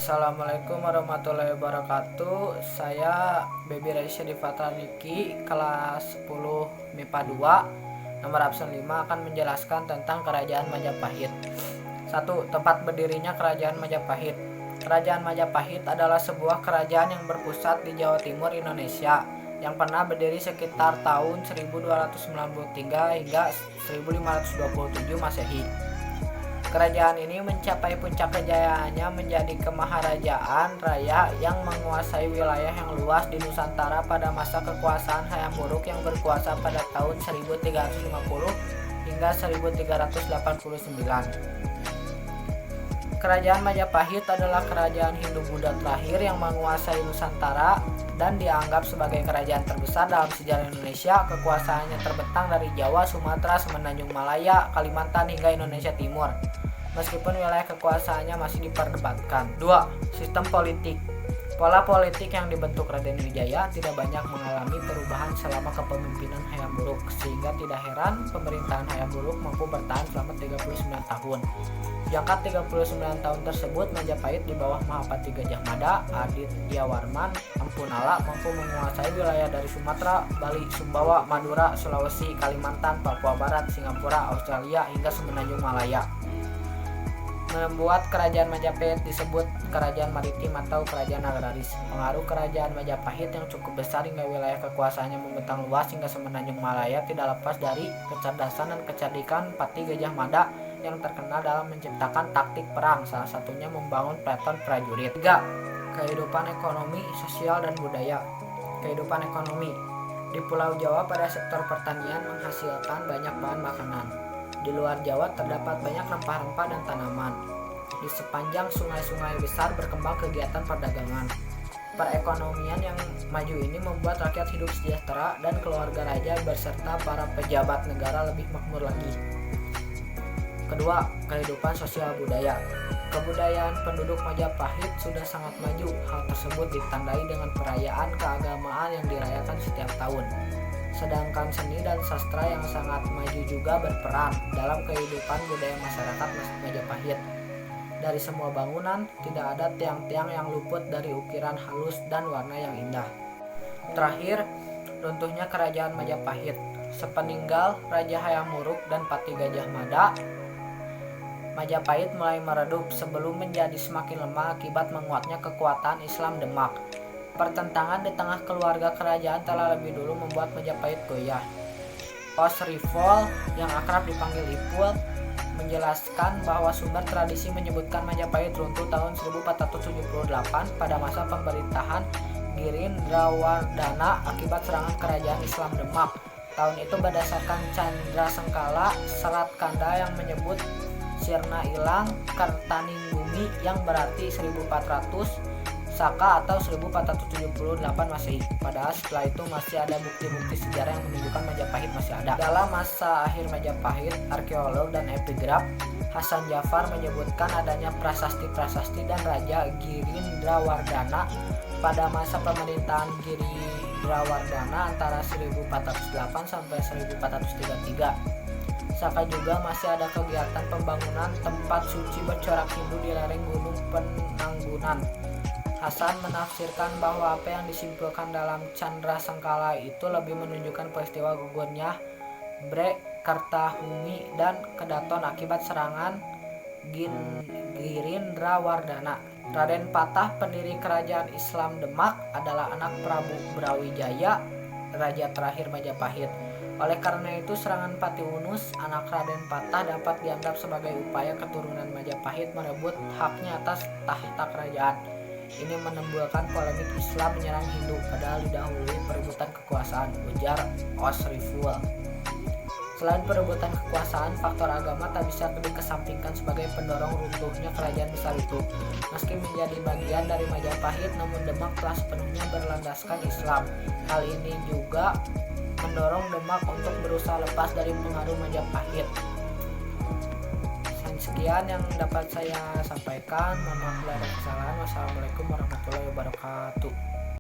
Assalamualaikum warahmatullahi wabarakatuh. Saya Baby Raisya Difatra Niki, kelas 10 MIPA 2, nomor absen 5, akan menjelaskan tentang Kerajaan Majapahit. 1. Tempat berdirinya Kerajaan Majapahit. Kerajaan Majapahit adalah sebuah kerajaan yang berpusat di Jawa Timur Indonesia, yang pernah berdiri sekitar tahun 1293 hingga 1527 Masehi. Kerajaan ini mencapai puncak kejayaannya menjadi kemaharajaan raya yang menguasai wilayah yang luas di Nusantara pada masa kekuasaan Hayam Wuruk yang berkuasa pada tahun 1350 hingga 1389. Kerajaan Majapahit adalah kerajaan Hindu-Buddha terakhir yang menguasai Nusantara dan dianggap sebagai kerajaan terbesar dalam sejarah Indonesia. Kekuasaannya terbentang dari Jawa, Sumatera, Semenanjung Malaya, Kalimantan hingga Indonesia Timur, meskipun wilayah kekuasaannya masih diperdebatkan. 2. Sistem politik. Pola politik yang dibentuk Raden Wijaya tidak banyak mengalami perubahan selama kepemimpinan Hayam Wuruk, sehingga tidak heran pemerintahan Hayam Wuruk mampu bertahan selama 39 tahun. Jangka 39 tahun tersebut, Majapahit di bawah Mahapati Gajah Mada, Adityawarman Empu Nala mampu menguasai wilayah dari Sumatera, Bali, Sumbawa, Madura, Sulawesi, Kalimantan, Papua Barat, Singapura, Australia hingga Semenanjung Malaya. Membuat kerajaan Majapahit disebut kerajaan maritim atau kerajaan agraris. Pengaruh kerajaan Majapahit yang cukup besar hingga wilayah kekuasaannya membentang luas hingga Semenanjung Malaya tidak lepas dari kecerdasan dan kecerdikan Pati Gajah Mada yang terkenal dalam menciptakan taktik perang, salah satunya membangun peleton prajurit. 3. Kehidupan ekonomi, sosial, dan budaya. Kehidupan ekonomi. Di Pulau Jawa pada sektor pertanian menghasilkan banyak bahan makanan. Di luar Jawa terdapat banyak rempah-rempah dan tanaman. Di sepanjang sungai-sungai besar berkembang kegiatan perdagangan. Perekonomian yang maju ini membuat rakyat hidup sejahtera dan keluarga raja beserta para pejabat negara lebih makmur lagi. Kedua, kehidupan sosial budaya. Kebudayaan penduduk Majapahit sudah sangat maju. Hal tersebut ditandai dengan perayaan keagamaan yang dirayakan setiap tahun. Sedangkan seni dan sastra yang sangat maju juga berperan dalam kehidupan budaya masyarakat Majapahit. Dari semua bangunan, tidak ada tiang-tiang yang luput dari ukiran halus dan warna yang indah. Terakhir, runtuhnya Kerajaan Majapahit. Sepeninggal Raja Hayam Wuruk dan Pati Gajah Mada, Majapahit mulai meredup sebelum menjadi semakin lemah akibat menguatnya kekuatan Islam Demak. Pertentangan di tengah keluarga kerajaan telah lebih dulu membuat Majapahit goyah. Osrifol yang akrab dipanggil Ipul menjelaskan bahwa sumber tradisi menyebutkan Majapahit runtuh tahun 1478 pada masa pemerintahan Girindrawardhana akibat serangan kerajaan Islam Demak. Tahun itu berdasarkan Candrasengkala, Serat Kanda yang menyebut Sirna Ilang Kartaninggumi yang berarti 1400 Saka atau 1478 Masehi. Padahal setelah itu masih ada bukti-bukti sejarah yang menunjukkan Majapahit masih ada. Dalam masa akhir Majapahit, arkeolog dan epigraf Hasan Jafar menyebutkan adanya prasasti-prasasti dan Raja Girindrawardhana pada masa pemerintahan Girindrawardhana antara 1408 sampai 1433. Saka juga masih ada kegiatan pembangunan tempat suci bercorak Hindu di lereng Gunung Penanggunan. Hasan menafsirkan bahwa apa yang disimpulkan dalam Candrasengkala itu lebih menunjukkan peristiwa gugurnya Bre Kartahumi dan Kedaton akibat serangan Girindrawardhana. Raden Patah, pendiri kerajaan Islam Demak, adalah anak Prabu Brawijaya, raja terakhir Majapahit. Oleh karena itu, serangan Pati Unus, anak Raden Patah, dapat dianggap sebagai upaya keturunan Majapahit merebut haknya atas tahta kerajaan. Ini menimbulkan polemik Islam menyerang Hindu, padahal didahului perebutan kekuasaan, ujar Osriful. Selain perebutan kekuasaan, faktor agama tak bisa dikesampingkan sebagai pendorong runtuhnya kerajaan besar itu. Meski menjadi bagian dari Majapahit, namun Demak telah sepenuhnya berlandaskan Islam. Hal ini juga mendorong Demak untuk berusaha lepas dari pengaruh Majapahit. Sekian yang dapat saya sampaikan. Mohon maaf bila ada kesalahan. Wassalamualaikum warahmatullahi wabarakatuh.